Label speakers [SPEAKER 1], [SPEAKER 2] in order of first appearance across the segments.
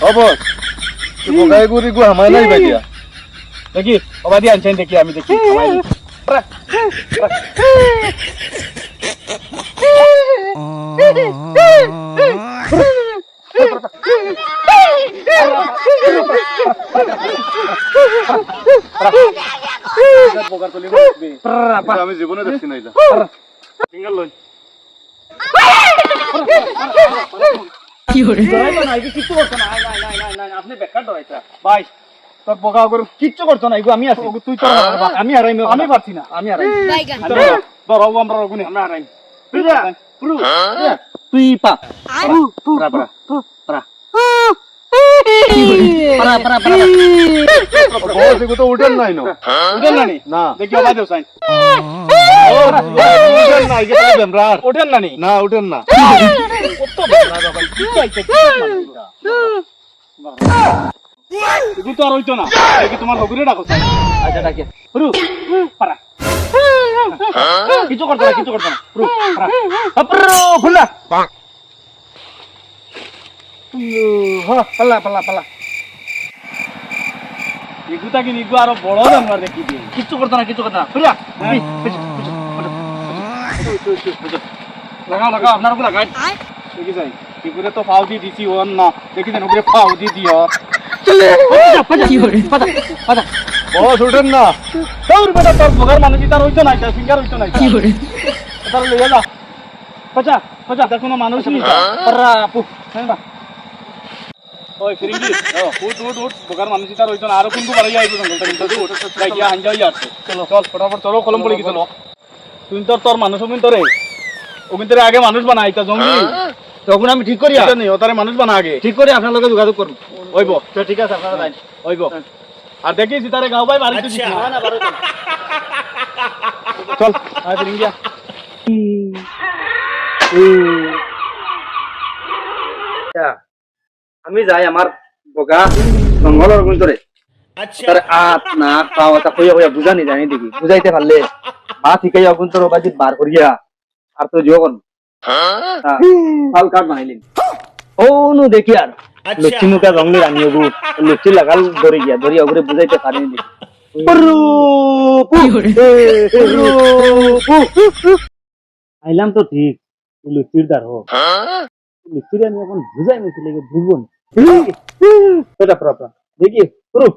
[SPEAKER 1] অবস বগাই গুড়ি গু হামাই নাই বাইয়া দেখি অবাদি আনছেন দেখি আমি দেখি হামাই আমি জীবনে দেখছি না এটা সিঙ্গেল লই আপনি বেকার ডরাইছা ভাই তোর বগা করে কিচ্ছু করছো না এগো আমি আছি তুই তো আমি হারাইম আমি পারছি না আমি হারাইম ধরো আমরা রগুনি আমরা হারাইম তুই পা পারা পারা পারা পারা পারা পারা বস এগো তো উঠেন নাই না উঠেন না দেখি আবার দেও সাইন ও উঠেন না এগো তো বেমরার উঠেন না উঠেন না কত বেমরা ভাই কি চাইছে এগো তো আর হইতো না দেখি তোমার লগুরে ডাকো সাইন আচ্ছা ডাকে পুরু পারা কিছু করছ না পুরু পারা পুরু ফুলা পালা পালা পালা এগুতা কি নিগু আরো বড় জানবার দেখি দিয়ে কিচ্ছু করতো না ফুলা লাগাও আপনার উপর লাগাই দেখি যাই কি করে তো ফাউ দি দিছি ওন না দেখি যেন উপরে ফাউ দি দিও চলে পাতা বস উঠেন না তোর বেটা তোর বগার মানুষ তার হইতো না এটা সিঙ্গার হইতো না কি করে তার লইয়া যা পাচা দেখো না মানুষ নি পরা আপু না ওই ফিরিঙ্গি উঠ বগার মানুষ তার হইতো না আর কিন্তু বাড়াই আইবো জঙ্গলটা কিন্তু উঠ যাই গিয়া হাঞ্জাই যাচ্ছে চলো চল ফটাফট চলো কলম পড়ে গেছিল তুই তোর মানুষ ওমিন তোরে আগে মানুষ বানাই তা জঙ্গলি তখন আমি ঠিক করি এটা নেই ওতারে মানুষ বানা আগে ঠিক করে আপনার লগে যোগাযোগ করব হইব তো ঠিক আছে আপনারা যাই হইব আর দেখি সিতারে গাও ভাই বাড়িতে দিছি না বাড়ি চল আয় ফিরিঙ্গিয়া আমি যাই আমার বগা জঙ্গলের ভিতরে তার আত না পাওয়াটা কইয়া বুঝানি জানি দেখি বুঝাইতে পারলে বা ঠিকই অগুন্তর বাজি বার করিয়া আর তো জীবন ফাল কাট বানাইলেন ও নু দেখি আর লুচি মুখা রঙলি রানি হবু লুচি লাগাল ধরে গিয়া ধরিয়া ওরে বুঝাইতে পারিনি দেখি আইলাম তো ঠিক লুচির দ্বার হোক লুচির আমি এখন বুঝাই নিছি লেগে বুঝবো না এটা প্রপার দেখি পুরো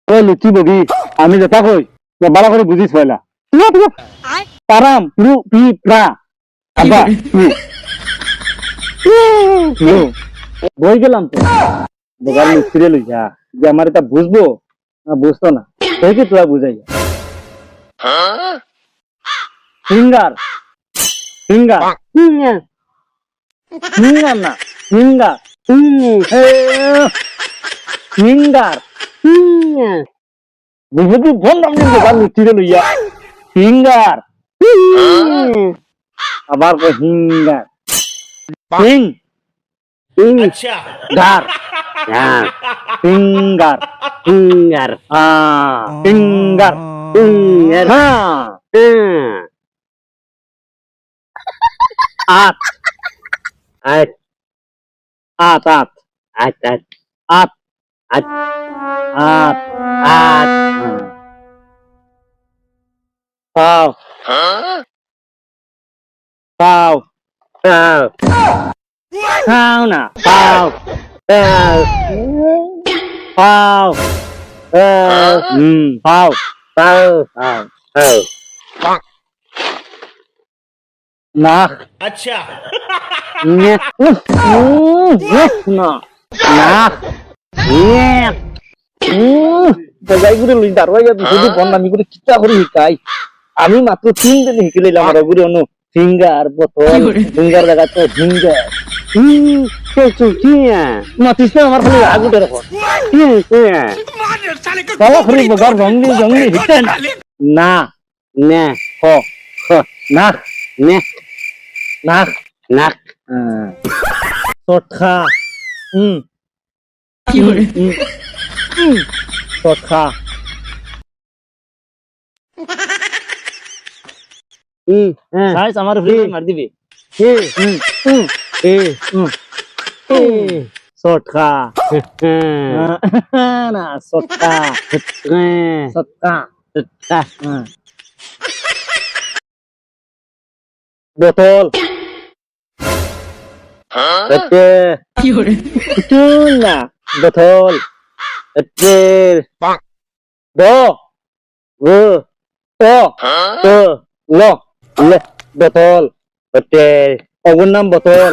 [SPEAKER 1] লুচি ববি আমি যেটা কই ভালো করে বুঝিস পয়লা পারাম পুরো পি প্রা আবা বই গেলাম তো বগার লুচিরে লইয়া যে আমার এটা বুঝবো না বুঝতো না দেখি তোরা বুঝাই ফিঙ্গার না ফিঙ্গার বুঝলি ফোন নাম লুচিরে লইয়া ফিঙ্গার আবার হিঙ্গার গার ফিঙ্গার আত আত আত আত আত আত আত আত আত পাও পাও পাও পাও না পাও পাও পাও পাও পাও পাও নাক আচ্ছা না নাক যাই করে লই দাঁড়াই যদি বন্ধামি করে কিতা করে শিকাই আমি মাত্র 3 দিন শিখিলাম আমার গুরে অনু ফিঙ্গার বোতল ফিঙ্গার জায়গা তো ফিঙ্গার মাতিস না আমার খালি রাগ উঠে রাখো বাবা ফরি বগার জঙ্গলি হিটেন না নে হ নাক নে নাক নাক সটখা সটখা সাইজ আমার ফ্রি মার দিবি সটকা না সটকা সটকা বোতল না বোতল বোতল অগুর নাম বোতল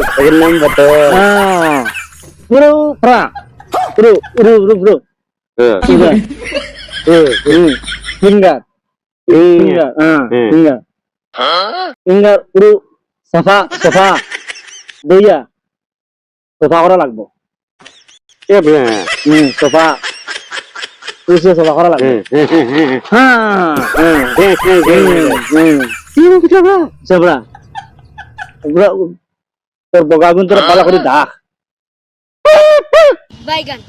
[SPEAKER 1] ফিঙ্গার ফিঙ্গার পুরো সফা সফা দইয়া সফা করা লাগবো সফা সফা করা লাগবে সবরা তোর বগাগুন তোর ভালো করে দাখ
[SPEAKER 2] বাইগান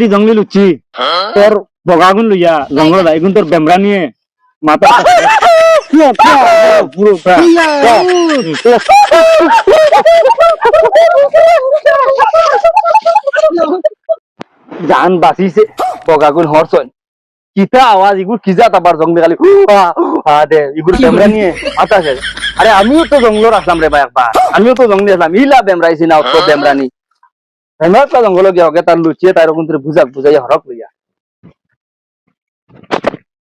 [SPEAKER 1] জঙ্গলি লুচি তোর বগাগুন লইয়া জঙ্গল আইগুন তোর বেমরা নিয়ে মাথা পুরো জান বাঁচিছে বগাগুন হরছন কিতা আওয়াজ ইগুর কি জাত আবার জঙ্গলে খালি দে ইগুর বেমরা নিয়ে মাথা শেষ আরে আমিও তো জঙ্গল আসলাম রে ভাই একবার আমিও তো জঙ্গলে আসলাম ইলা বেমরাইছি না তো বেমরানি জঙ্গল গিয়ে তার লুচিয়ে তার বুঝাইয়া হরক লইয়া